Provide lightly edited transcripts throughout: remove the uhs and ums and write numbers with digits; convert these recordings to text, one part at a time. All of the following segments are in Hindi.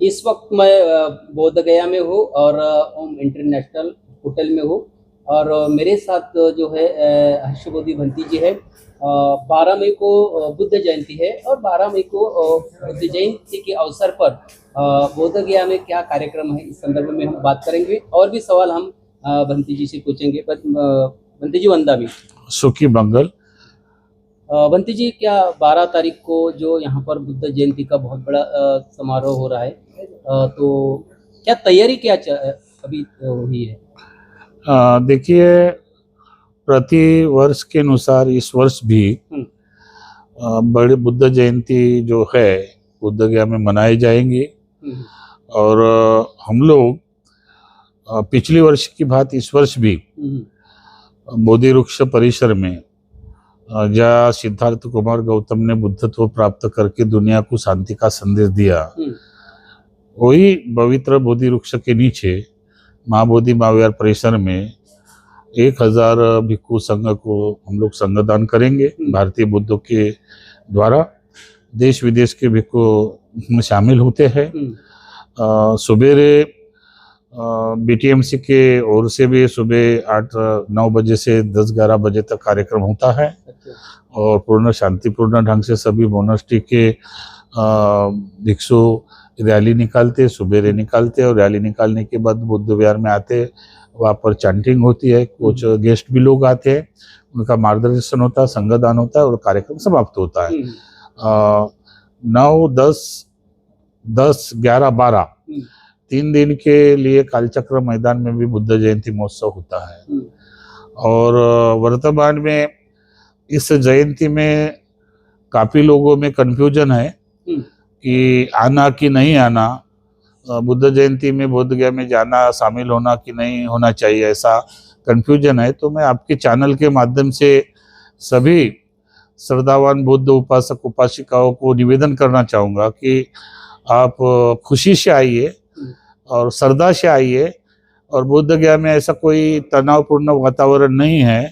इस वक्त मैं बोध गया में हूँ और ओम इंटरनेशनल होटल में हूँ। और मेरे साथ जो है हर्षबोधी भंती जी है। 12 मई को बुद्ध जयंती है और 12 मई को बुद्ध जयंती के अवसर पर बोध गया में क्या कार्यक्रम है, इस संदर्भ में हम बात करेंगे और भी सवाल हम भंती जी से पूछेंगे। भंती जी वंदा भी सुखी मंगल। बंटी जी, क्या 12 तारीख को जो यहाँ पर बुद्ध जयंती का बहुत बड़ा समारोह हो रहा है, तो क्या तैयारी अभी हुई है? देखिए, प्रति वर्ष के अनुसार इस वर्ष भी बड़े बुद्ध जयंती जो है बुद्ध गया में मनाए जाएंगे। और हम लोग पिछले वर्ष की बात इस वर्ष भी बोधि वृक्ष परिसर में जहाँ सिद्धार्थ कुमार गौतम ने बुद्धत्व प्राप्त करके दुनिया को शांति का संदेश दिया, वही पवित्र बोधि वृक्ष के नीचे महाबोधि महाविहार परिसर में 1000 भिक्षु संघ को हम लोग संगदान करेंगे। भारतीय बुद्धों के द्वारा देश विदेश के भिक्षु शामिल होते हैं। सुबेरे बीटीएमसी के ओर से भी सुबह 8-9 बजे से 10-11 बजे तक कार्यक्रम होता है। और पूर्ण शांतिपूर्ण ढंग से सभी मोनास्ट्री के भिक्षु रैली निकालते, सुबेरे निकालते और रैली निकालने के बाद बुद्ध विहार में आते, वहाँ पर चैंटिंग होती है, कुछ गेस्ट भी लोग आते हैं, उनका मार्गदर्शन होता है, संगदान होता है और कार्यक्रम समाप्त होता है। 9, 10, 11, 12 3 दिन के लिए कालचक्र मैदान में भी बुद्ध जयंती महोत्सव होता है। और वर्तमान में इस जयंती में काफी लोगों में कंफ्यूजन है कि आना कि नहीं आना, बुद्ध जयंती में बोध गया में जाना, शामिल होना कि नहीं होना चाहिए, ऐसा कंफ्यूजन है। तो मैं आपके चैनल के माध्यम से सभी श्रद्धावान बुद्ध उपासक उपासिकाओं को निवेदन करना चाहूँगा कि आप खुशी से आइए और श्रद्धा से आइए। और बोध गया में ऐसा कोई तनावपूर्ण वातावरण नहीं है।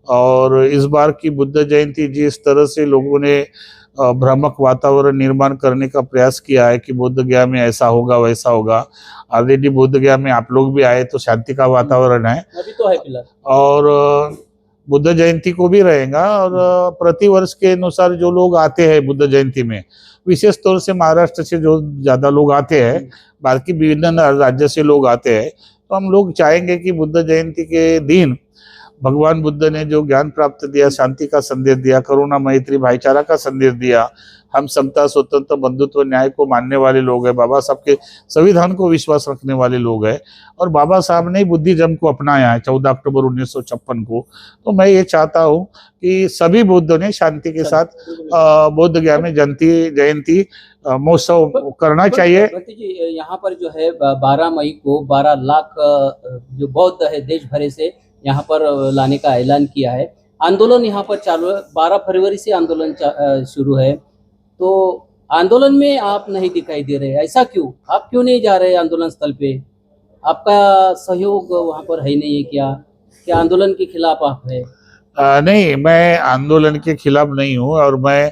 और इस बार की बुद्ध जयंती जिस तरह से लोगों ने भ्रामक वातावरण निर्माण करने का प्रयास किया है कि बोध गया में ऐसा होगा वैसा होगा, ऑलरेडी बोध गया में आप लोग भी आए तो शांति का वातावरण है, अभी तो है फिलहाल। और बुद्ध जयंती को भी रहेगा। और प्रति वर्ष के अनुसार जो लोग आते हैं बुद्ध जयंती में, विशेष तौर से महाराष्ट्र से जो ज्यादा लोग आते हैं, बाकी विभिन्न राज्य से लोग आते हैं, तो हम लोग चाहेंगे कि बुद्ध जयंती के दिन भगवान बुद्ध ने जो ज्ञान प्राप्त दिया, शांति का संदेश दिया, करुणा मैत्री भाईचारा का संदेश दिया, हम समता स्वतंत्र बंधुत्व न्याय को मानने वाले लोग हैं, बाबा साहब के संविधान को विश्वास रखने वाले लोग हैं, और बाबा साहब ने बुद्धिज्म को अपनाया है 14 अक्टूबर 1956 को। तो मैं ये चाहता हूँ कि सभी बुद्ध ने शांति के साथ बोध गया में जयंती महोत्सव करना चाहिए। यहाँ पर जो है 12 मई को 12 लाख जो बौद्ध है देश भर से यहाँ पर लाने का ऐलान किया है। आंदोलन यहाँ पर चालू है, 12 फरवरी से आंदोलन शुरू है। तो आंदोलन में आप नहीं दिखाई दे रहे, ऐसा क्यों? आप क्यों नहीं जा रहे आंदोलन स्थल पे? आपका सहयोग वहाँ पर है नहीं है क्या आंदोलन के खिलाफ आप है? नहीं, मैं आंदोलन के खिलाफ नहीं हूँ। और मैं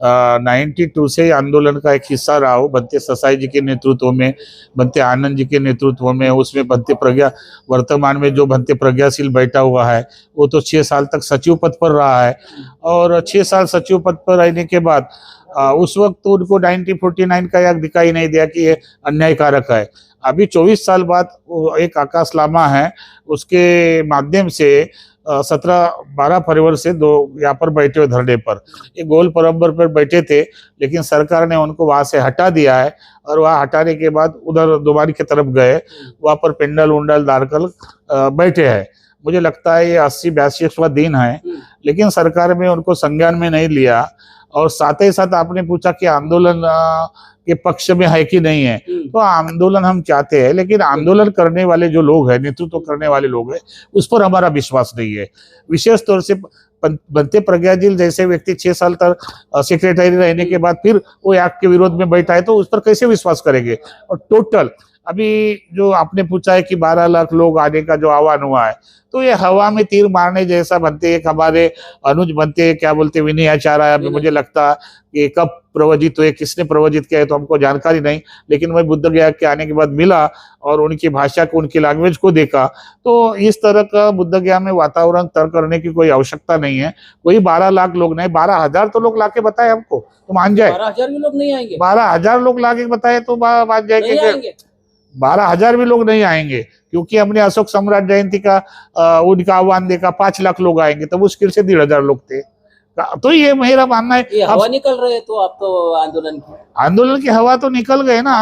92 से आंदोलन का एक हिस्सा रहा हूँ, बनते ससाई जी के नेतृत्व में, बनते आनंद जी के नेतृत्व में। उसमें बनते प्रज्ञा, वर्तमान में जो बनते प्रज्ञाशील बैठा हुआ है वो तो 6 साल तक सचिव पद पर रहा है। और 6 साल सचिव पद पर रहने के बाद उस वक्त तो उनको 1949 का याद दिखाई नहीं दिया कि ये अन्यायकारक है। अभी 24 साल बाद एक आकाश लामा है, उसके माध्यम से 12 फरवरी से 2 यहाँ पर बैठे हुए धरने पर, एक गोल परंबर पर बैठे थे, लेकिन सरकार ने उनको वहां से हटा दिया है। और वहाँ हटाने के बाद उधर दोबारी की तरफ गए, वहाँ पर पेंडल उंडल डालकर बैठे हैं। मुझे लगता है ये 80-82वां दिन है, लेकिन सरकार में उनको संज्ञान में नहीं लिया। और साथ ही साथ आपने पूछा कि आंदोलन के पक्ष में है कि नहीं है, तो आंदोलन हम चाहते हैं, लेकिन आंदोलन करने वाले जो लोग हैं, नेतृत्व करने वाले लोग हैं, उस पर हमारा विश्वास नहीं है। विशेष तौर से बनते प्रज्ञाशील जैसे व्यक्ति 6 साल तक सेक्रेटरी रहने के बाद फिर वो एक्ट के विरोध में बैठा है, तो उस पर कैसे विश्वास करेंगे? और टोटल अभी जो आपने पूछा है कि 12 लाख लोग आने का जो आह्वान हुआ है, तो ये हवा में तीर मारने जैसा बनते। एक हमारे अनुज बनते हैं, क्या बोलते, विनय आचार्य, अभी मुझे लगता है कि कब प्रवचित हुए, किसने प्रवचित किया है तो हमको जानकारी नहीं, लेकिन मैं बुद्ध गया के आने के बाद मिला और उनकी भाषा को, उनकी लैंग्वेज को देखा, तो इस तरह का बुद्ध गया में वातावरण तय करने की कोई आवश्यकता नहीं है। कोई 12 लाख लोग नहीं, 12,000 तो लोग लाके बताए हमको तो मान जाए। 12,000 भी लोग नहीं आएंगे? 12,000 लोग लाके बताए तो मान जाए नहीं आएंगे। 12,000 भी लोग नहीं आएंगे, क्योंकि हमने अशोक सम्राट जयंती का उनका आह्वान देखा, 5 लाख लोग आएंगे, तो मुश्किल से 1,500 लोग थे। तो ये मेरा मानना है। ये हवा निकल रहे तो आप तो आंदोलन की हवा तो निकल गए ना।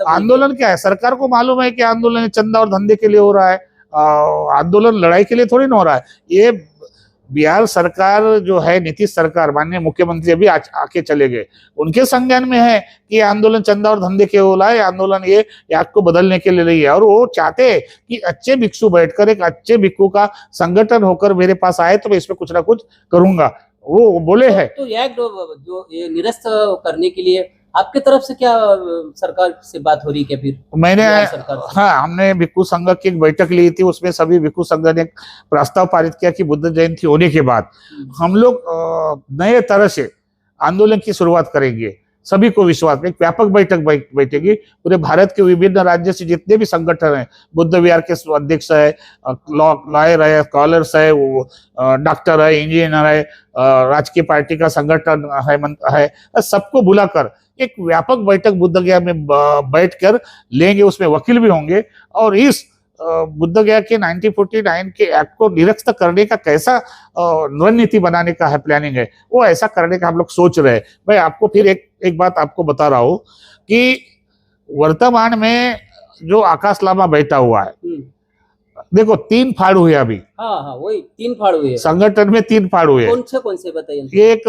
आंदोलन क्या है, सरकार को मालूम है कि आंदोलन चंदा और धंधे के लिए हो रहा है, आंदोलन लड़ाई के लिए थोड़ी ना हो रहा है। ये बिहार सरकार जो है, नीतीश सरकार, माननीय मुख्यमंत्री अभी आके चले गए, उनके संज्ञान में है कि आंदोलन चंदा और धंधे के होला है, आंदोलन ये याद को बदलने के लिए नहीं है। और वो चाहते हैं कि अच्छे भिक्षु बैठकर एक अच्छे भिक्षु का संगठन होकर मेरे पास आए तो मैं इसमें कुछ ना कुछ करूंगा, वो बोले है। तो एक्ट जो ये निरस्त करने के लिए आपकी तरफ से क्या सरकार से बात हो रही है? फिर मैंने, हाँ, हमने भिक्षु संघ की एक बैठक ली थी, उसमें सभी भिक्षु संघ ने प्रस्ताव पारित किया कि बुद्ध जयंती होने के बाद हम लोग नए तरह से आंदोलन की शुरुआत करेंगे। सभी को विश्वास में एक व्यापक बैठक बैठेगी, पूरे भारत के विभिन्न राज्य से जितने भी संगठन हैं, बुद्ध विहार के अध्यक्ष है, लॉयर है, स्कॉलर्स है, वो डॉक्टर है, इंजीनियर है, राजकीय पार्टी का संगठन है, सबको बुलाकर एक व्यापक बैठक बुद्ध गया में बैठकर लेंगे। उसमें वकील भी होंगे और इस बुद्ध गया के 1949 के एक्ट को निरस्त करने का कैसा रणनीति बनाने का है, प्लानिंग है, वो ऐसा करने का हम लोग सोच रहे हैं। मैं आपको फिर एक बात आपको बता रहा हूँ कि वर्तमान में जो आकाश लामा बैठा हुआ है, देखो 3 फाड़ हुए अभी। हाँ, वही 3 फाड़ हुए संगठन में, 3 फाड़ हुए। कौन से बताइए? एक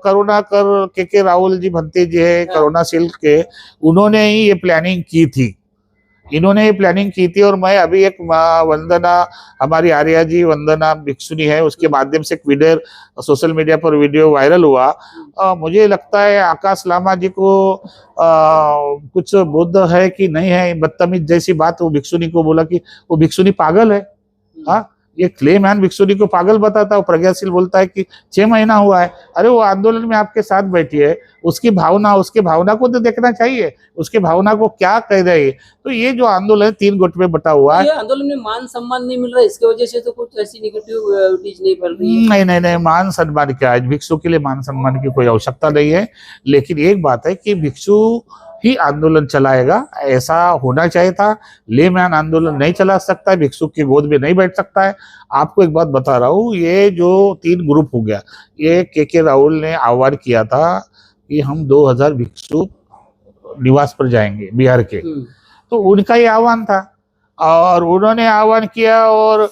करुणाकर के राहुल जी भंते जी है, करुणा सिल्क के, उन्होंने ही ये प्लानिंग की थी, इन्होंने ये प्लानिंग की थी। और मैं अभी एक वंदना, हमारी आर्या जी वंदना भिक्षुनी है, उसके माध्यम से एक वीडियो सोशल मीडिया पर वीडियो वायरल हुआ। मुझे लगता है आकाश लामा जी को कुछ बुद्ध है कि नहीं है, बदतमीज जैसी बात वो भिक्षुनी को बोला कि वो भिक्षुनी पागल है। हाँ, ये क्लेमैन भिक्षुनी को पागल बताता है, वो प्रज्ञाशील बोलता है कि 6 महीना हुआ है। अरे वो आंदोलन में आपके साथ बैठी है, उसकी भावना को तो देखना चाहिए, उसके भावना को क्या कह रही है। तो ये जो आंदोलन 3 गुट में बटा हुआ है, ये आंदोलन में मान सम्मान नहीं मिल रहा है, इसकी वजह से तो कुछ ऐसी नेगेटिविटीज नहीं फैल रही है? नहीं, मान सम्मान क्या है, भिक्षु के लिए मान सम्मान की कोई आवश्यकता नहीं है। लेकिन एक बात है कि भिक्षु ही आंदोलन चलाएगा, ऐसा होना चाहिए था। लेमैन आंदोलन नहीं चला सकता है, भिक्षु की गोद में नहीं बैठ सकता है। आपको एक बात बता रहा हूँ, ये जो 3 ग्रुप हो गया, ये के राहुल ने आह्वान किया था कि हम 2000 भिक्षु निवास पर जाएंगे बिहार के, तो उनका ये आह्वान था और उन्होंने आह्वान किया। और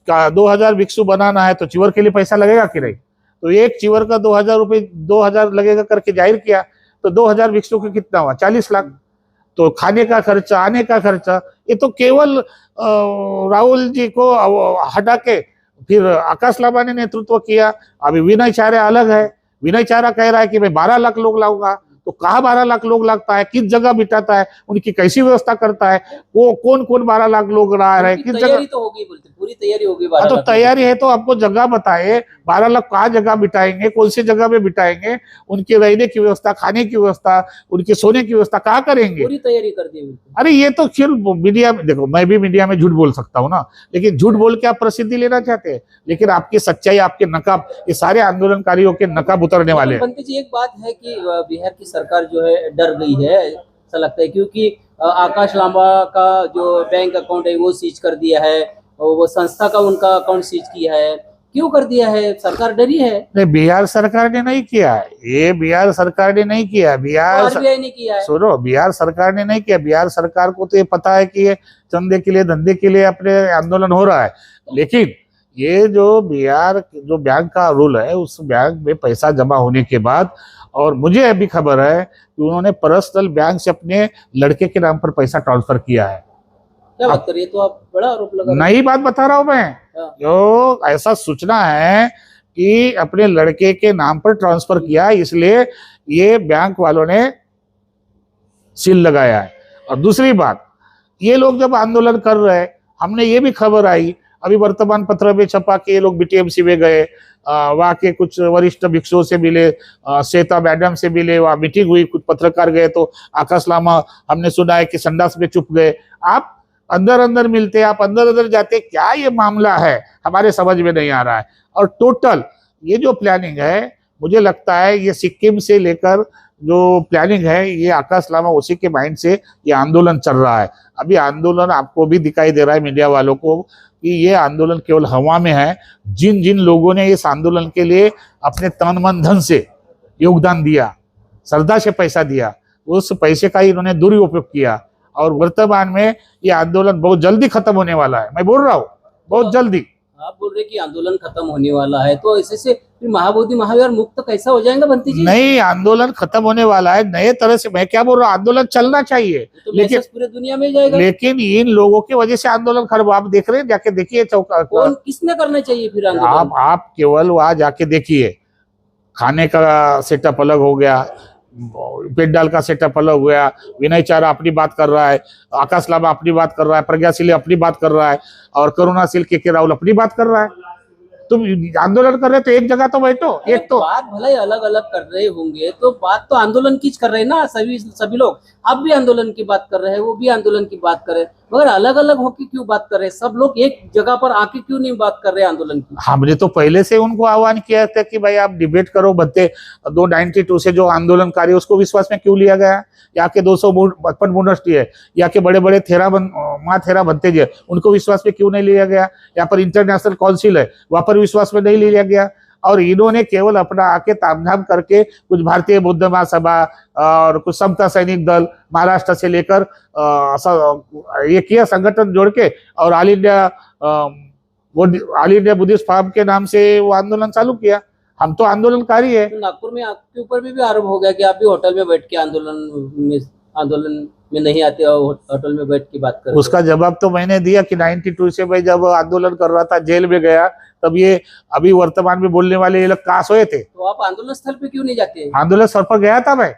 2000 भिक्षु बनाना है तो चिवर के लिए पैसा लगेगा कि नहीं, तो एक चिवर का 2000 लगेगा करके जाहिर किया। तो 2000 भिक्षु का कितना हुआ? 40 लाख। तो खाने का खर्चा, आने का खर्चा, ये तो केवल राहुल जी को हटा के फिर आकाश लामा ने नेतृत्व किया। अभी विनय चारा अलग है, विनय चारा कह रहा है कि मैं 12 लाख लोग लाऊंगा। तो कहाँ 12 लाख लोग लगता है, किस जगह बिठाता है, उनकी कैसी व्यवस्था करता है, वो कौन 12 लाख लोग रहा है, किस जगह? तैयारी तो होगी, बोलते पूरी तैयारी होगी। तो तैयारी है तो आपको जगह बताए, 12 लाख कहाँ जगह बिठाएंगे, कौन सी जगह में बिठाएंगे, उनके रहने की व्यवस्था, खाने की व्यवस्था, उनके सोने की व्यवस्था कहाँ करेंगे? पूरी तैयारी कर दी। अरे ये तो फिर मीडिया में, देखो मैं भी मीडिया में झूठ बोल सकता हूँ ना, लेकिन झूठ बोल के आप प्रसिद्धि लेना चाहते हैं, लेकिन आपकी सच्चाई, आपके नकाब, ये सारे आंदोलनकारियों के नकाब उतरने वाले हैं। पंत जी, एक बात है कि बिहार की सरकार जो है डर गई है, ऐसा लगता है, क्योंकि आकाश लामा का जो बैंक अकाउंट है वो सीज कर दिया है, और वो संस्था का उनका अकाउंट सीज किया है। क्यों कर दिया है? सरकार डरी है? नहीं, बिहार सरकार ने नहीं किया है, ये बिहार सरकार ने नहीं किया, आरबीआई ने किया है। सुनो, बिहार सरकार ने नहीं किया। बिहार सरकार को तो ये पता है कि ये चंदे के लिए, धंधे के लिए अपने आंदोलन हो रहा है, लेकिन ये जो बिहार जो बैंक का रूल है, उस बैंक में पैसा जमा होने के बाद, और मुझे अभी खबर है कि उन्होंने पर्सनल बैंक से अपने लड़के के नाम पर पैसा ट्रांसफर किया है। क्या बात करिए, तो आप बड़ा आरोप लगा। नई बात बता रहा हूं मैं, जो ऐसा सूचना है कि अपने लड़के के नाम पर ट्रांसफर किया, इसलिए ये बैंक वालों ने सील लगाया है। और दूसरी बात, ये लोग जब आंदोलन कर रहे हैं, हमने ये भी खबर आई, अभी वर्तमान पत्र में छपा कि ये लोग बीटीएमसी में गए, वहाँ के कुछ वरिष्ठ भिक्षुओं से मिले, श्वेता मैडम से मिले, वहाँ मीटिंग हुई, कुछ पत्रकार गए तो आकाश लामा हमने सुना है कि संडास में चुप गए। आप अंदर अंदर मिलते, आप अंदर अंदर जाते, क्या ये मामला है हमारे समझ में नहीं आ रहा है। और टोटल ये जो प्लानिंग है, मुझे लगता है ये सिक्किम से लेकर जो प्लानिंग है, ये आकाश लामा उसी के माइंड से ये आंदोलन चल रहा है। अभी आंदोलन आपको भी दिखाई दे रहा है, मीडिया वालों को, कि ये आंदोलन केवल हवा में है। जिन जिन लोगों ने इस आंदोलन के लिए अपने तन मन धन से योगदान दिया, श्रद्धा से पैसा दिया, उस पैसे का ही इन्होंने दुरुपयोग किया। और वर्तमान में ये आंदोलन बहुत जल्दी खत्म होने वाला है, मैं बोल रहा हूँ बहुत जल्दी। आप बोल रहे कि आंदोलन खत्म होने वाला है, तो ऐसे से फिर महाबोधि महावीर मुक्त कैसा हो जाएगा बंटी जी? नहीं, आंदोलन खत्म होने वाला है नए तरह से। मैं क्या बोल रहा हूँ, आंदोलन चलना चाहिए, तो लेकिन मैसेज पूरे दुनिया में जाएगा। लेकिन इन लोगों की वजह से आंदोलन खराब। आप देख रहे हैं, जाके देखिए चौका, कौन किसने करना चाहिए फिर आंदोलन? आप केवल वहां जाके देखिए, खाने का सेटअप अलग हो गया, पेंडाल का सेटअप अलग हो गया, विनय चारा अपनी बात कर रहा है, आकाश लामा अपनी बात कर रहा है, प्रज्ञाशील अपनी बात कर रहा है, और करुणाशील के राहुल अपनी बात कर रहा है। तुम आंदोलन कर रहे तो एक जगह तो बैठो। एक तो बात भले ही अलग अलग कर रहे होंगे, तो बात तो आंदोलन की कर रहे हैं ना सभी लोग। आप भी आंदोलन की बात कर रहे हैं, वो भी आंदोलन की बात कर रहे हैं, मगर अलग अलग होके क्यों बात कर रहे हैं? सब लोग एक जगह पर आके क्यों नहीं बात कर रहे हैं आंदोलन की? हमने तो पहले से उनको आह्वान किया था कि भाई आप डिबेट करो, भत्ते 292 से जो आंदोलनकारी उसको विश्वास में क्यों लिया गया? यहाँ के 255 मोनेस्ट्री है, यहाँ के बड़े बड़े माँ थेरा बनते जो उनको विश्वास में क्यों नहीं लिया गया? यहाँ पर इंटरनेशनल काउंसिल है, वहां पर विश्वास में नहीं लिया गया। और इन्होंने केवल अपना आके तामझाम करके कुछ भारतीय बौद्ध महासभा और कुछ समता सैनिक दल महाराष्ट्र से लेकर ये किया, संगठन जोड़ के, और ऑल इंडिया बुद्धिस्ट फोरम के नाम से वो आंदोलन चालू किया। हम तो आंदोलनकारी है। तो नागपुर में आपके ऊपर भी आरोप हो गया कि आप भी होटल में बैठ के आंदोलन में नहीं आते हो, होटल में बैठ के बात करते। उसका जवाब तो मैंने दिया कि 92 से मैं जब आंदोलन कर रहा था, जेल में गया, तब ये अभी वर्तमान में बोलने वाले ये लोग कहाँ सोए थे? तो आप आंदोलन स्थल पे क्यों नहीं जाते? आंदोलन स्थल पर गया था मैं।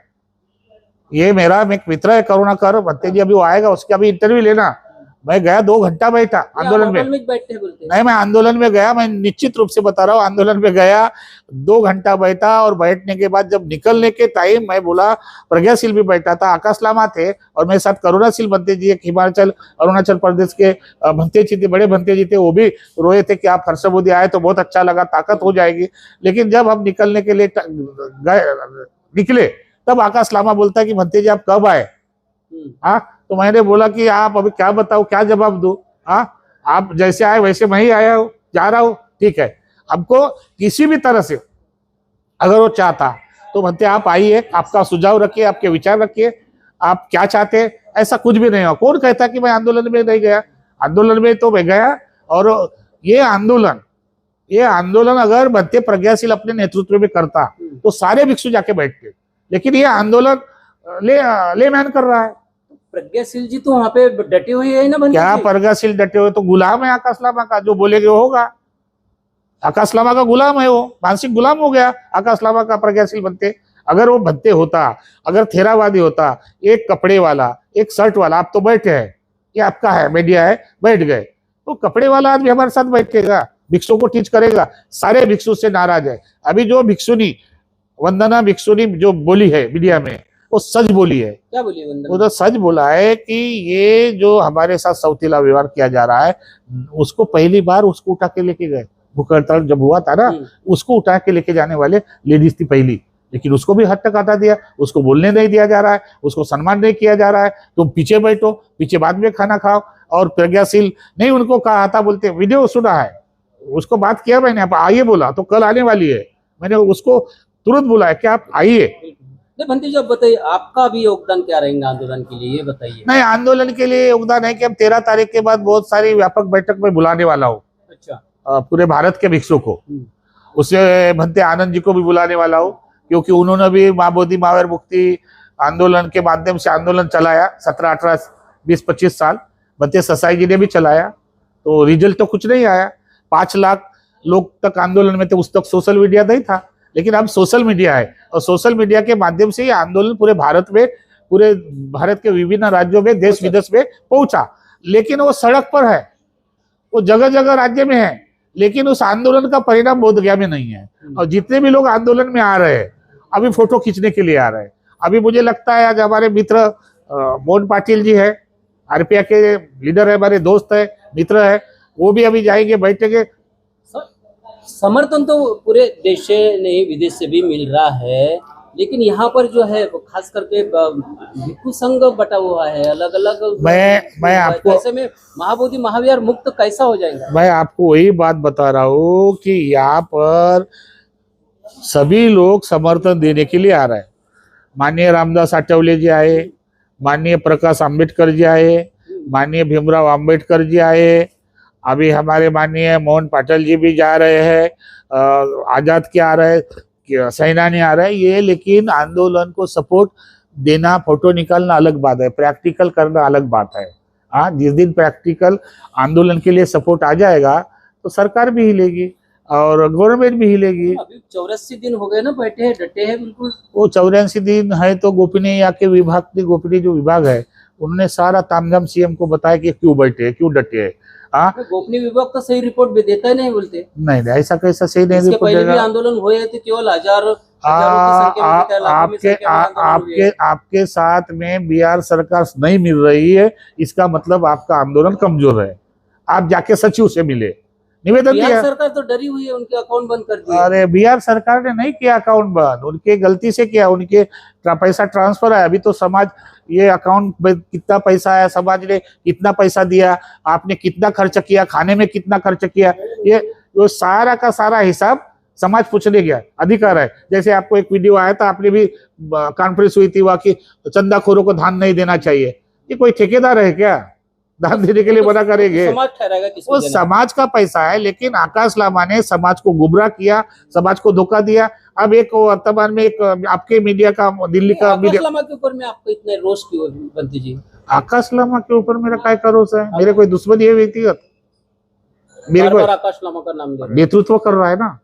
ये मेरा एक मित्र है करुणाकर भत्ते जी, अभी वो आएगा, उसका अभी इंटरव्यू लेना। मैं गया 2 घंटा बैठा आंदोलन में। बैठते बोलते नहीं, मैं आंदोलन में गया, मैं निश्चित रूप से बता रहा हूँ, आंदोलन में गया, 2 घंटा बैठा, और बैठने के बाद जब निकलने के टाइम मैं बोला, प्रज्ञाशील भी बैठा था, आकाश लामा थे, और मेरे साथ करुणाशील भंते जी, एक हिमाचल अरुणाचल प्रदेश के भंते जी थे, बड़े भंते जी थे, वो भी रोए थे कि आप हर्ष मोदी आए तो बहुत अच्छा लगा, ताकत हो जाएगी। लेकिन जब हम निकलने के लिए निकले, तब आकाश लामा बोलता है कि भंते जी आप कब आए? हाँ, तो मैंने बोला कि आप अभी क्या बताओ, क्या जवाब दूं? हाँ, आप जैसे आए वैसे मैं ही आया हूँ, जा रहा हूँ, ठीक है। हमको किसी भी तरह से अगर वो चाहता तो भंते आप आइए, आपका सुझाव रखिए, आपके विचार रखिए, आप क्या चाहते हैं, ऐसा कुछ भी नहीं हो। कौन कहता कि मैं आंदोलन में नहीं गया? आंदोलन में तो मैं गया। और ये आंदोलन अगर भंते प्रज्ञाशील अपने नेतृत्व में करता तो सारे भिक्षु जाके बैठते, लेकिन ये आंदोलन ले मैन कर रहा है। प्रज्ञाशील जी तो वहाँ पे डटे हुए है ना? क्या प्रज्ञाशील डटे हुए? तो गुलाम है आकाश लामा का, जो बोलेगे वो होगा। आकाश लामा का गुलाम है, वो मानसिक गुलाम हो गया आकाश लामा का प्रज्ञाशील बनते। अगर वो भत्ते होता, अगर थेरावादी होता, एक कपड़े वाला, एक शर्ट वाला, आप तो बैठे हैं, ये आपका है, मीडिया है, बैठ गए, तो कपड़े वाला आदमी हमारे साथ बैठेगा, भिक्षु को टीच करेगा। सारे भिक्षु से नाराज है। अभी जो भिक्षुनी वंदना भिक्षुनी जो बोली है मीडिया में, वो सच बोली है। क्या बोली वंदना? वो तो सच बोला है कि ये जो हमारे साथ सौतीला व्यवहार किया जा रहा है, उसको पहली बार उसको उठा के लेके गए। भूख हड़ताल जब हुआ था ना, उसको उठा के लेके जाने वाले लेडीज थी पहली, लेकिन उसको भी हद तक हटा दिया, उसको बोलने नहीं दिया जा रहा है, उसको सम्मान नहीं किया जा रहा है। तुम पीछे बैठो, पीछे बाद में खाना खाओ। और प्रज्ञाशील नहीं, उनको कहा था, बोलते वीडियो सुना है, उसको बात किया मैंने, आप आइए बोला, तो कल आने वाली है, मैंने उसको तुरंत बोला है कि आप आइए। नहीं भंती जी, बताइए आपका भी योगदान क्या रहेगा आंदोलन के लिए, ये बताइए। नहीं, आंदोलन के लिए योगदान है कि अब 13 तारीख के बाद बहुत सारी व्यापक बैठक में बुलाने वाला हूँ। अच्छा। पूरे भारत के भिक्षु को, उससे भंते आनंद जी को भी बुलाने वाला हूँ, क्योंकि उन्होंने भी महाबोधि महावीर मुक्ति आंदोलन के माध्यम से आंदोलन चलाया 17, 18, 20, 25 साल। भंते ससाई जी ने भी चलाया, तो रिजल्ट तो कुछ नहीं आया। 5 लाख लोग तक आंदोलन में थे, उस तक सोशल मीडिया नहीं था, लेकिन अब सोशल मीडिया है, और सोशल मीडिया के माध्यम से ये आंदोलन पूरे भारत में पूरे भारत के विभिन्न राज्यों में, देश विदेश में पहुंचा, लेकिन वो सड़क पर है, वो जगह जगह राज्य में है, लेकिन उस आंदोलन का परिणाम बोधगया में नहीं है। और जितने भी लोग आंदोलन में आ रहे हैं, अभी फोटो खींचने के लिए आ रहे हैं। अभी मुझे लगता है आज हमारे मित्र मोहन पाटिल जी है, आरपीआई के लीडर है, हमारे दोस्त है, मित्र है, वो भी अभी जाएंगे, बैठेंगे। समर्थन तो पूरे देश से नहीं विदेश से भी मिल रहा है, लेकिन यहाँ पर जो है खास करके भिक्षु संघ बटा हुआ है, अलग अलग। मैं आपको ऐसे में महाबोधि महाविहार मुक्त कैसा हो जाएगा? मैं आपको वही बात बता रहा हूँ कि यहाँ पर सभी लोग समर्थन देने के लिए आ रहे हैं। माननीय रामदास आठवले जी आए, माननीय प्रकाश आंबेडकर जी आए, माननीय भीमराव आंबेडकर जी आए, अभी हमारे माननीय मोहन पाटिल जी भी जा रहे हैं, आजाद के आ रहे हैं, सैनानी आ रहे हैं ये। लेकिन आंदोलन को सपोर्ट देना, फोटो निकालना अलग बात है, प्रैक्टिकल करना अलग बात है। हाँ, जिस दिन प्रैक्टिकल आंदोलन के लिए सपोर्ट आ जाएगा तो सरकार भी हिलेगी और गवर्नमेंट भी हिलेगी। अभी 84 दिन हो गए ना, बैठे हैं, डटे हैं बिल्कुल। वो 84 दिन है तो गोपनीय या के विभाग के गोपनीय जो विभाग है उन्होंने सारा तामझाम सीएम को बताया कि क्यों बैठे, क्यों डटे है। हाँ, गोपनीय विभाग तो सही रिपोर्ट भी देता है, नहीं बोलते? नहीं, ऐसा कैसा सही नहीं रिपोर्ट पहले भी आंदोलन हुए थे, केवल आपके साथ में बिहार सरकार नहीं मिल रही है, इसका मतलब आपका आंदोलन कमजोर है। आप जाके सचिव से मिले, निवेदन दिया। सरकार तो डरी हुई है, उनके अकाउंट बंद कर दिए। अरे बिहार सरकार ने नहीं किया अकाउंट बंद, उनके गलती से किया, उनके पैसा ट्रांसफर है। अभी तो समाज ये अकाउंट में कितना पैसा है, समाज ने कितना पैसा दिया, आपने कितना खर्च किया, खाने में कितना खर्च किया, ये सारा का सारा हिसाब समाज पूछने गया, अधिकार है। जैसे आपको एक वीडियो आया था, आपने भी कॉन्फ्रेंस हुई थी वहां की, चंदाखोरों को धान नहीं देना चाहिए। ये कोई ठेकेदार है क्या दान देने के लिए मना करेंगे? समाज ठहराएगा किसको? वो समाज का पैसा है, लेकिन आकाश लामा ने समाज को गुमराह किया, समाज को धोखा दिया। अब एक वर्तमान में एक आपके मीडिया का, दिल्ली का मीडिया, आकाश लामा के ऊपर में आपको इतने रोष क्यों बनती जी? आकाश लामा के ऊपर मेरा काय का रोष है? मेरे कोई दुश्मनी है व्यक्तिगत? मेरे को आकाश लामा का नाम नेतृत्व कर रहा है ना,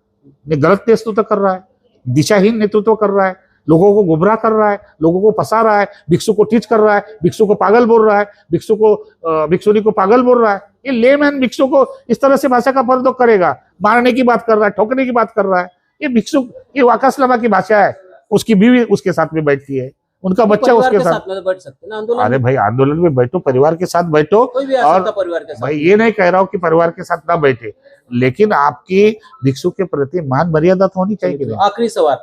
गलत नेतृत्व कर रहा है, दिशाहीन नेतृत्व कर रहा है, लोगों को गुमराह कर रहा है, लोगों को फंसा रहा है, भिक्षु को टीच कर रहा है, भिक्षु को पागल बोल रहा है, भिक्षुनी को पागल बोल रहा है। ये लेमैन भिक्षु को इस तरह से भाषा का प्रयोग करेगा, मारने की बात कर रहा है, ठोकने की बात कर रहा है। ये भिक्षु, ये आकाश लामा की भाषा है। उसकी बीवी उसके साथ में बैठती है, उनका बच्चा उसके साथ में बैठ सकते ना आंदोलन। अरे भाई, आंदोलन में बैठो, परिवार के साथ बैठो। और परिवार के साथ, भाई ये नहीं कह रहा हूँ कि परिवार के साथ ना बैठे, लेकिन आपकी भिक्षु के प्रति मान मर्यादा तो होनी चाहिए कि नहीं? आखिरी सवाल,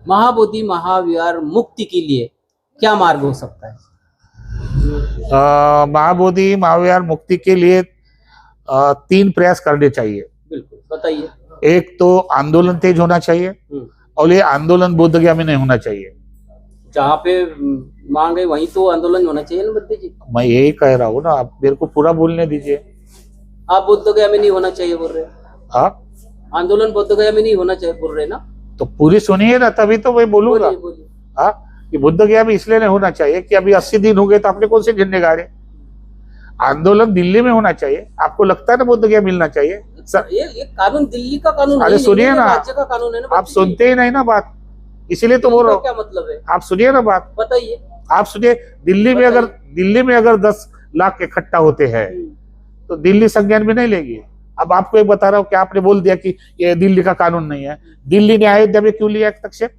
महाबोधि महाविहार मुक्ति के लिए क्या मार्ग हो सकता है? महाबोधि महाविहार मुक्ति के लिए 3 प्रयास करने चाहिए। बिल्कुल, बताइए। एक तो आंदोलन तेज होना चाहिए, और ये आंदोलन बोधगया में नहीं होना चाहिए। जहाँ पे मांग है वहीं तो आंदोलन होना चाहिए ना बद्दी जी? मैं यही कह रहा हूँ ना, आप मेरे को पूरा बोलने दीजिए। आप बोधगया में नहीं होना चाहिए बोल रहे हैं? हाँ, आंदोलन बोधगया में नहीं होना चाहिए बोल रहे हैं ना? तो पूरी सुनिए ना, तभी तो मैं बोलूंगा। हाँ, कि बोधगया में इसलिए नहीं होना चाहिए कि अभी 80 दिन हो गए तो आपने कौन से झंडे गाड़े। आंदोलन दिल्ली में होना चाहिए। आपको लगता है ना बोधगया मिलना चाहिए? ये कानून दिल्ली का कानून, अरे सुनिए ना, राज्य का कानून है ना। आप सुनते ही नहीं ना बात, इसीलिए तो बोल रहा हूँ। क्या मतलब है? आप सुनिए ना बात, बताइए। आप सुनिए, दिल्ली में अगर 10 लाख इकट्ठा होते हैं तो दिल्ली संज्ञान में नहीं लेगी। अब आपको एक बता रहा हूँ कि आपने बोल दिया कि ये दिल्ली का कानून नहीं है। दिल्ली ने अयोध्या में क्यों लिया हस्तक्षेप?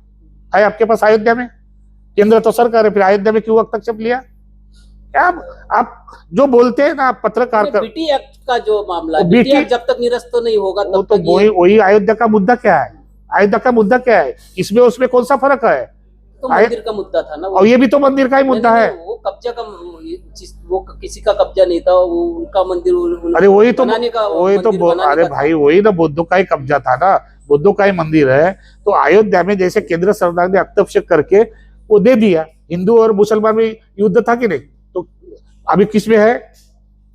है आपके पास अयोध्या में? केंद्र तो सरकार है, फिर अयोध्या में क्यों हस्तक्षेप लिया? आप जो बोलते हैं ना, आप पत्रकार का बीटी एक्ट का जो मामला है, बीटी एक्ट जब तक निरस्त नहीं होगा तब तक वही अयोध्या का मुद्दा क्या है? अयोध्या का मुद्दा क्या है? इसमें उसमें कौन सा फर्क है? तो मंदिर का मुद्दा था ना, और ये भी तो मंदिर का ही मुद्दा है। वो कब्जा का, वो किसी का कब्जा नहीं था, वो उनका मंदिर। अरे वही तो अरे भाई, वही ना बुद्धों का ही कब्जा था ना, बुद्धों का ही मंदिर है। तो अयोध्या में जैसे केंद्र सरकार ने हस्तक्षेप करके वो दे दिया। हिंदू और मुसलमान में युद्ध था कि नहीं? तो अभी किसमें है?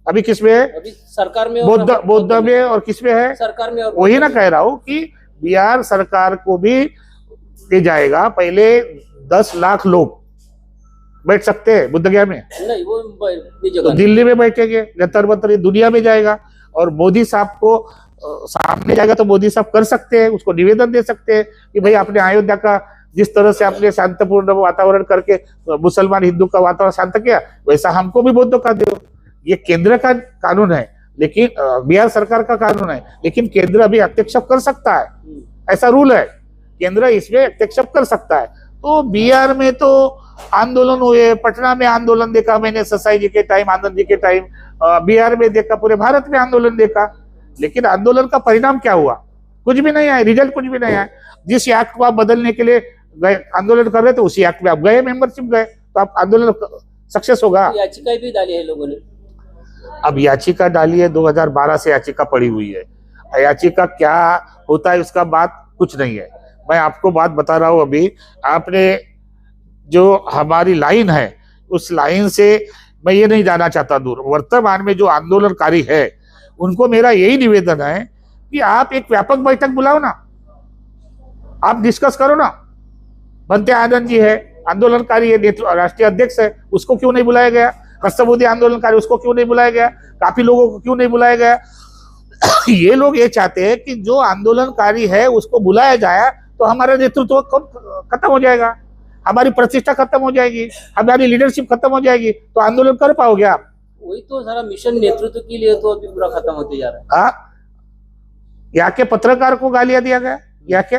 अभी सरकार में, बौद्ध में, और किसमें है? सरकार में। वही ना कह रहा हूँ कि बिहार सरकार को भी दे जाएगा। पहले 10 लाख लोग बैठ सकते हैं बोधगया में, नहीं वो तो दिल्ली में बैठेंगे, जंतर दुनिया में जाएगा। और मोदी साहब को सामने जाएगा तो मोदी साहब कर सकते हैं, उसको निवेदन दे सकते हैं कि भाई आपने अयोध्या का जिस तरह से आपने शांतिपूर्ण वातावरण करके मुसलमान हिंदू का वातावरण शांत किया, वैसा हमको भी बौद्धों का दो। ये केंद्र का कानून है, लेकिन बिहार सरकार का कानून है, लेकिन केंद्र अभी हस्तक्षेप कर सकता है, ऐसा रूल है, केंद्र इसमें हस्तक्षेप कर सकता है। तो बिहार में तो आंदोलन हुए, पटना में आंदोलन देखा मैंने, ससाई जी के टाइम, आनंद जी के टाइम, बिहार में देखा, पूरे भारत में आंदोलन देखा, लेकिन आंदोलन का परिणाम क्या हुआ? कुछ भी नहीं आया, रिजल्ट कुछ भी नहीं आया। जिस एक्ट को आप बदलने के लिए गए आंदोलन कर रहे थे, उसी एक्ट में आप गए, मेंबरशिप गए, तो आप आंदोलन सक्सेस होगा। याचिका भी डाली है लोगों ने। अब याचिका डाली है, 2012 से याचिका पड़ी हुई है। याचिका क्या होता है उसका बात कुछ नहीं है। मैं आपको बात बता रहा हूं, अभी आपने जो हमारी लाइन है, उस लाइन से मैं ये नहीं जाना चाहता दूर। वर्तमान में जो आंदोलनकारी है उनको मेरा यही निवेदन है कि आप एक व्यापक बैठक बुलाओ ना, आप डिस्कस करो ना। बनते आनंद जी है, आंदोलनकारी है, राष्ट्रीय अध्यक्ष है, उसको क्यों नहीं बुलाया गया? कस्तबुद्दीन आंदोलनकारी, उसको क्यों नहीं बुलाया गया? काफी लोगों को क्यों नहीं बुलाया गया? ये लोग ये चाहते हैं कि जो आंदोलनकारी है उसको बुलाया जाए तो हमारा नेतृत्व खत्म हो जाएगा, हमारी प्रतिष्ठा खत्म हो जाएगी, हमारी लीडरशिप खत्म हो जाएगी, तो आंदोलन कर पाओगे आप? वही तो सारा मिशन नेतृत्व के लिए तो अभी पूरा खत्म होते जा रहा है। हाँ, यहाँ के पत्रकार को गालियां दिया गया, यहाँ के,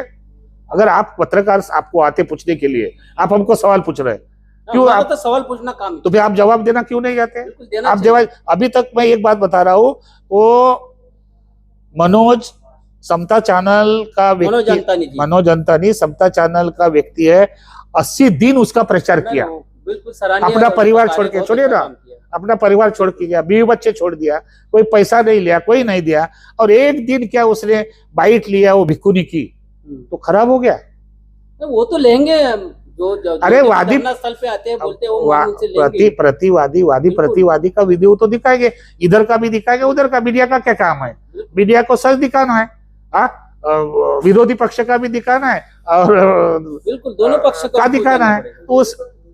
अगर आप पत्रकार आपको आते पूछने के लिए, आप हमको सवाल पूछ रहे हैं, क्यों आप तो सवाल पूछना काम, तो फिर आप जवाब देना क्यों नहीं जाते? आप चाहिए। जवाब, अभी तक मैं एक बात बता रहा हूँ, वो मनोज समता चैनल का व्यक्ति, मनोज अंतानी समता चैनल का व्यक्ति है, 80 दिन उसका प्रचार किया, बिल्कुल सराहनीय। अपना परिवार छोड़ के, छोड़िए ना, अपना परिवार छोड़ के गया, बीवी बच्चे छोड़ दिया, कोई पैसा नहीं लिया, कोई नहीं दिया, और एक दिन क्या उसने बाइट लिया वो भिक्खुनी की, तो खराब हो गया। वो तो लेंगे जो अरे वादी स्थल पे आते हैं, बोलते हैं वो प्रतिवादी का वीडियो तो दिखाएंगे, इधर का भी दिखाएंगे, उधर का। मीडिया का क्या काम है? मीडिया को सच दिखाना है, विरोधी पक्ष का भी दिखाना है, और बिल्कुल दोनों पक्ष का दिखाना है। तो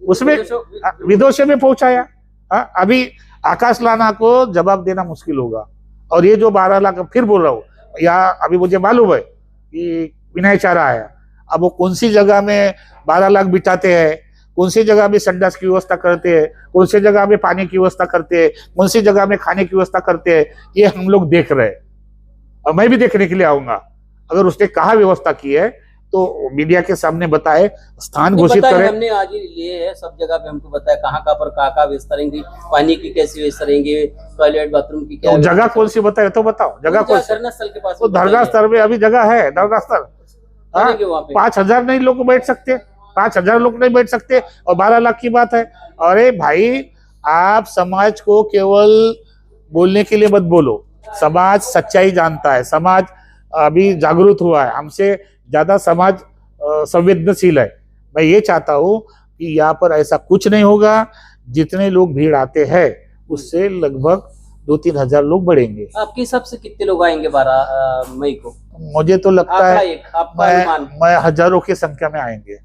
उसमें विदेशों में पहुंचाया। अभी आकाश लाना को जवाब देना मुश्किल होगा। और ये जो 12 लाख, फिर बोल रहा हूँ, या अभी मुझे मालूम है कि विनय चारा आया, अब वो कौन सी जगह में 12 लाख बिठाते हैं, कौन सी जगह में संडास की व्यवस्था करते हैं, कौन सी जगह में पानी की व्यवस्था करते हैं, कौन सी जगह में खाने की व्यवस्था करते हैं, ये हम लोग देख रहे हैं, और मैं भी देखने के लिए आऊंगा। अगर उसने कहा व्यवस्था की है तो मीडिया के सामने बताए, स्थान घोषित करे। हमने आज ही लिए है, सब जगह पे हमको बताया कहाँ पर कहाँ व्यवस्था रहेंगी, पानी की कैसी व्यवस्था रहेंगी, टॉयलेट बाथरूम की क्या, तो जगह कौन सी बताए तो बताओ, जगह कौन सी? धरना स्थल के पास, तो धरना स्थल में अभी जगह है, धरना स्थल 5000 नहीं लोग बैठ सकते, 5000 लोग नहीं बैठ सकते, और 12 लाख की बात है। अरे भाई, आप समाज को केवल बोलने के लिए मत बोलो, समाज सच्चाई जानता है, समाज अभी जागरूक हुआ है, हमसे ज्यादा समाज संवेदनशील है। मैं ये चाहता हूँ कि यहाँ पर ऐसा कुछ नहीं होगा। जितने लोग भीड़ आते हैं उससे लगभग 2-3 हजार लोग बढ़ेंगे। आपके हिसाब से कितने लोग आएंगे 12 मई को? मुझे तो लगता है मैं हजारों की संख्या में आएंगे।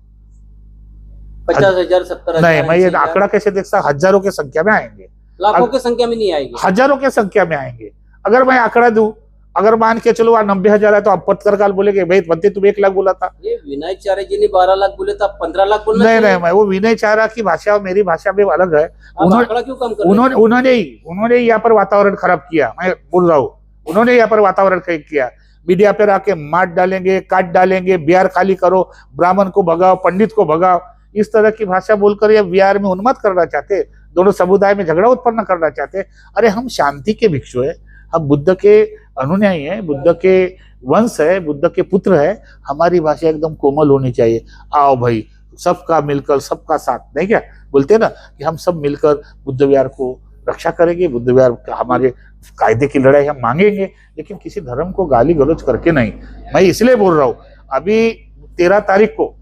50,000, 70,000? नहीं, मैं ये आंकड़ा कैसे देख सकता? हजारों की संख्या में आएंगे, लाखों की संख्या में नहीं आएंगे, हजारों की संख्या में आएंगे। अगर मैं आंकड़ा दूं, अगर मान के चलो 90,000 है, तो आप पत्रकार बोलेंगे भाई बनते तुम 1 लाख बोला था। ये विनय चारा जी ने 12 लाख बोले तो 15 लाख बोलना नहीं नहीं, मैं वो विनय चारा की भाषा और मेरी भाषा में अलग है। उन्होंने यहाँ पर वातावरण खराब किया, मैं बोल रहा हूँ, उन्होंने यहाँ पर वातावरण खराब किया। मीडिया पर आके मार डालेंगे, काट डालेंगे, बिहार खाली करो, ब्राह्मण को भगाओ, पंडित को भगाओ, इस तरह की भाषा बोलकर ये बिहार में उन्मत्त करना चाहते, दोनों समुदाय में झगड़ा उत्पन्न करना चाहते। अरे हम शांति के भिक्षु है, हम बुद्ध के अनुयायी है, बुद्ध के वंश है, बुद्ध के पुत्र है, हमारी भाषा एकदम कोमल होनी चाहिए। आओ भाई, सबका मिलकर सबका साथ, नहीं क्या बोलते ना कि हम सब मिलकर बुद्ध विहार को रक्षा करेंगे, बुद्ध विहार हमारे कायदे की लड़ाई हम मांगेंगे, लेकिन किसी धर्म को गाली गलौज करके नहीं। मैं इसलिए बोल रहा हूँ, अभी 13 तारीख को,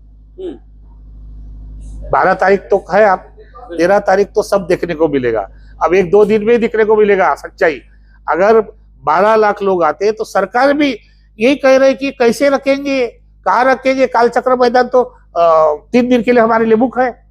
12 तारीख तो है, आप 13 तारीख तो सब देखने को मिलेगा। अब 1-2 दिन में दिखने को मिलेगा सच्चाई। अगर 12 लाख लोग आते तो सरकार भी यही कह रहे कि कैसे रखेंगे, कहाँ रखेंगे। कालचक्र मैदान तो 3 दिन के लिए हमारे लिए बुक है।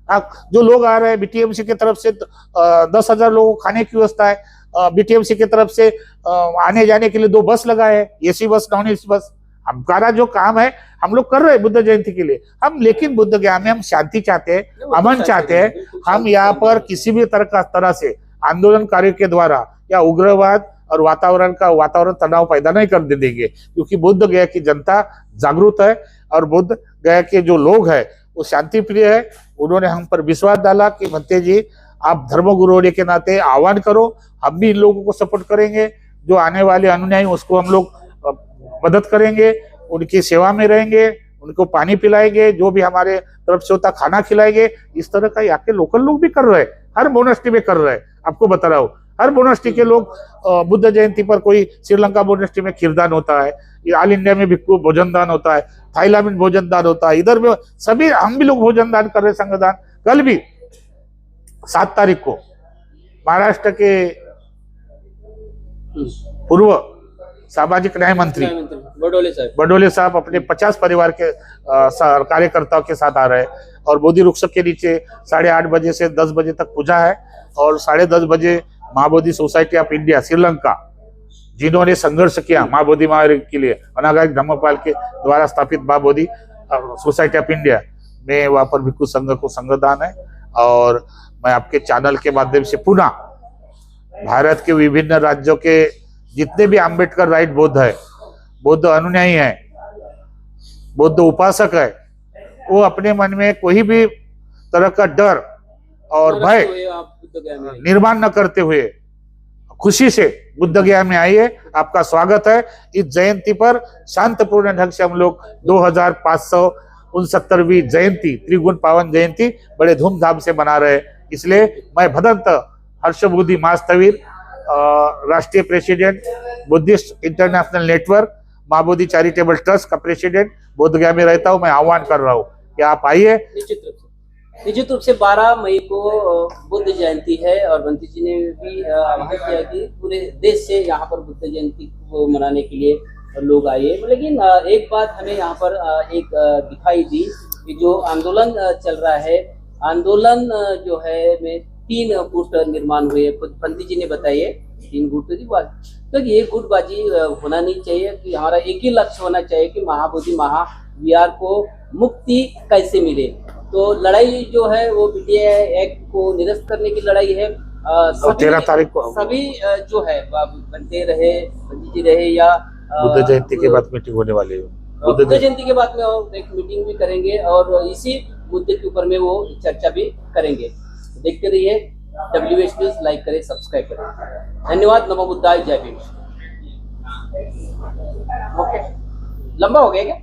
जो लोग आ रहे हैं बीटीएमसी की तरफ से 10,000 लोगों को खाने की व्यवस्था है। बीटीएमसी की तरफ से आने जाने के लिए 2 बस लगाए हैं, AC bus, non AC bus. हमारा जो काम है हम लोग कर रहे हैं बुद्ध जयंती के लिए हम, लेकिन बुद्ध गया में हम शांति चाहते हैं, अमन चाहते हैं। हम यहाँ पर किसी भी तरह से आंदोलनकारियों के द्वारा या उग्रवाद और वातावरण तनाव पैदा नहीं कर देंगे, क्योंकि बुद्ध गया की जनता जागरूक है और बुद्ध गया के जो लोग हैं वो शांति प्रिय है। उन्होंने हम पर विश्वास डाला कि भंते जी आप धर्मगुरु होने के नाते आह्वान करो, हम भी इन लोगों को सपोर्ट करेंगे, जो आने वाले अनुयायी उसको हम लोग मदद करेंगे, उनकी सेवा में रहेंगे, उनको पानी पिलाएंगे, जो भी हमारे तरफ से होता खाना खिलाएंगे। इस तरह का यहाँ के लोकल लोग भी कर रहे हैं, हर मोनेस्ट्री में कर रहे हैं। आपको बता रहा हूँ हर मोनेस्ट्री के लोग बुद्ध जयंती पर, कोई श्रीलंका मोनेस्ट्री में खीरदान होता है, ऑल इंडिया में भिक्खु भोजन दान होता है, थाईलैंड में भोजन दान होता है, इधर में सभी हम भी लोग भोजन दान कर रहे हैं, संगदान। कल भी 7 तारीख को महाराष्ट्र के पूर्व सामाजिक न्याय मंत्री बडोले साहब अपने 50 परिवार के कार्यकर्ताओं के साथ आ रहे हैं और बोधि वृक्ष के नीचे 8:30 बजे से 10 बजे तक पूजा है और 10:30 बजे Mahabodhi society of India Sri Lanka, जिन्होंने संघर्ष किया महाबोधि के लिए, अनागारिक धम्मपाल के द्वारा स्थापित महाबोधि सोसाइटी ऑफ इंडिया में वहां पर भिक्खु संघ को संगदान है। और मैं आपके चैनल के माध्यम से पुनः भारत के विभिन्न राज्यों के जितने भी अम्बेडकर राइट बुद्ध है, बुद्ध अनुयायी है, बुद्ध उपासक है, वो अपने मन में कोई भी तरह का डर और भय निर्माण न करते हुए खुशी से बुद्ध गया में आइए। आपका स्वागत है। इस जयंती पर शांतपूर्ण ढंग से हम लोग 2569वीं जयंती, त्रिगुण पावन जयंती बड़े धूमधाम से मना रहे हैं। इसलिए मैं भदंत हर्षबुद्धि महास्थवीर, राष्ट्रीय president, Buddhist international network, Mahabodhi charitable trust का प्रेसिडेंट बोध गया में रहता हूँ। मैं आह्वान कर रहा हूँ कि आप आइए। निश्चित रूप से 12 मई को बुद्ध जयंती है और बंती जी ने भी आह्वान किया कि पूरे देश से यहाँ पर बुद्ध जयंती को मनाने के लिए लोग आए। लेकिन एक बात हमें यहाँ पर एक दिखाई दी कि जो आंदोलन चल रहा है, आंदोलन जो है में 3 गुट निर्माण हुए। पंडित जी ने बताइए 3 गुट की बात, तो ये गुटबाजी होना नहीं चाहिए कि हमारा एक ही लक्ष्य होना चाहिए कि महाबोधि महाविहार को मुक्ति कैसे मिले। तो लड़ाई जो है वो बीटीए एक्ट को निरस्त करने की लड़ाई है। 13 तारीख को सभी जो है बनते रहे, पंडित जी रहे या बुद्ध जयंती के बाद मीटिंग होने वाली है। बुद्ध जयंती के बाद में एक मीटिंग भी करेंगे और इसी मुद्दे के ऊपर में वो चर्चा भी करेंगे। देखते रहिए WH न्यूज़, लाइक करें, सब्सक्राइब करें। धन्यवाद। नमो बुद्धाय, जय भीम। ओके, लंबा हो गया क्या?